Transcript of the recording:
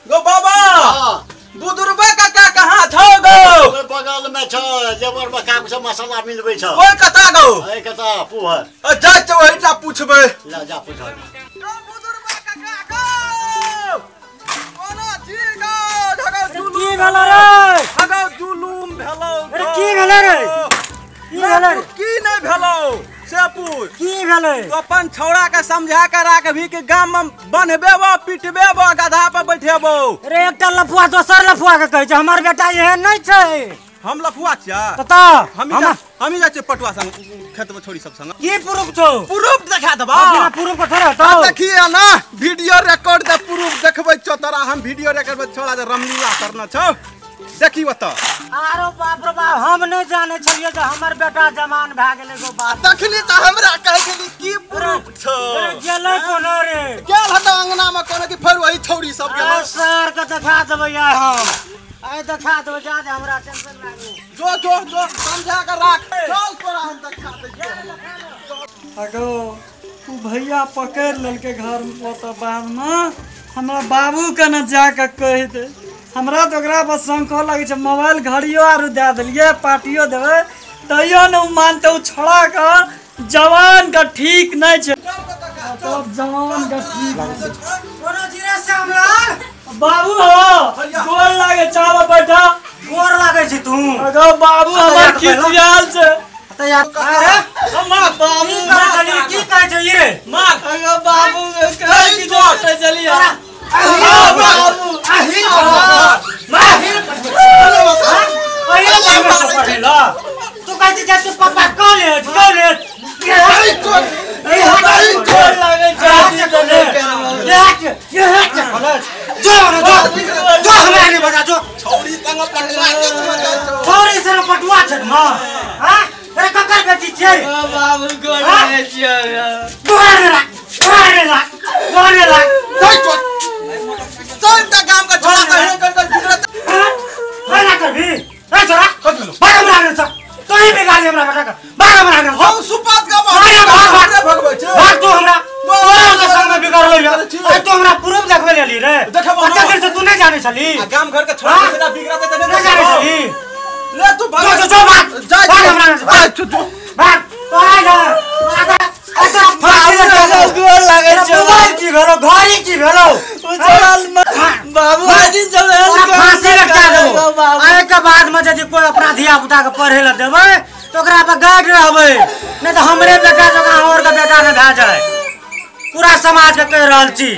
गो बाबा बुजुर्ग काका कहाँ छ गो? बगल में छ लेबर में काम से मसाला मिलबै छ। ओइ कता गो? ओइ कता पुहर। जा छ ओइटा पूछबै। ला जा पूछ। गो बुजुर्ग काका गो। कोना छी गो? ढगौ जुलुम की भेलै रे? ढगौ जुलुम भेलौ। अरे की भेलै रे? की भेलै? की नै भेलौ? से पूछ। की भेलै? तो अपन छौड़ा के समझा के राखबी के गाम में बन्हबेबो पिटबेबो गधा पर बैठेबो। अरे एकटा लफुआ दोसर लफुआ के कहै छै हमर बेटा एहन नै छै। हम लफुआ छियै त हम जा छै पटुआ संग खेत में छोड़ी सब संग। की प्रूफ छौ? प्रूफ देखा देबा। बिना प्रूफ के थोड़ा तो देखिए ना वीडियो रिकॉर्ड दे प्रूफ देखबै छ तोरा हम वीडियो रिकॉर्ड में छोड़ा दे रामलीला करना छ। देखी बता। आरो बाप रे बाप हम नै जाने छलिए जे हमर बेटा जवान भ गेलै गो बाप। तखनी त हमरा कह गेली की प्रूफ छ। अरे गेलै कोना रे? गेल हता अंगना में कोनो की फेर वही छौड़ी सब गेल। सर के देखा देबै यार हम। आइ देखा देबै जा दे हमरा टेंशन लागो। जो समझा के राख। चल तोरा हम देखा दे। अगो तू भैया पकड़ लेलके घर में तो बाद में हमरा बाबू के न जाके कह दे। हमरा तो ओकरा बस शंको लगे छै मोबाइल घड़ियो आरु दे देलिए पार्टियो देबै तैयो न मानते उ छोड़ा के जवान का ठीक नै छै। तो जवान का ठीक कोनो जीरे से हमरा बाबू हो गोर लागे चावा बैठा। गोर लागै छी तू? अगो बाबू हमर खिसियाल छै। त यार अरे मां बाबू की कहै छै ये रे? मां अगो बाबू कहै की जोटे चलिए। बाबू आही माहिर पढ़ेला तू कहती जा तू पापा कॉलेज जो हमरा नहीं बता जो छौड़ी संग पटवा छोरी से पटवा छ म हां अरे ककर बेटी छै बाबू गोर लागे छियै गोर ला चल त गाम का छोड़ा के कर बिगड़त ना कर भी ए छोरा भाग मारने छ तो ही बिगाड़ हमरा बेटा का भाग मारने हम सुपात का भाग भगबै छ। भाग तो हमरा तोरा के संग में बिगाड़ लइया ए तो हमरा प्रूफ देखबे लेली रे। अच्छा फिर से तू नहीं जाने छली गाम घर के छोड़ा के बिगड़त त नहीं जाने छली। ले तू भाग जो भाग जा हमरा भाग तो आ जा अच्छा गोर लागे छै। मोबाइल की भेलो घड़ी की भेलो उछल बाबू आदि सब फांसी लटका देबो। आए के बाद में यदि कोई अपना धिया पुता के पढ़े ला देबै तो ओकरा पर गार्ड रहबै नहीं तो हमरे बेटा जगह और का बेटा न भै जाए। पूरा समाज के कह रहल छी।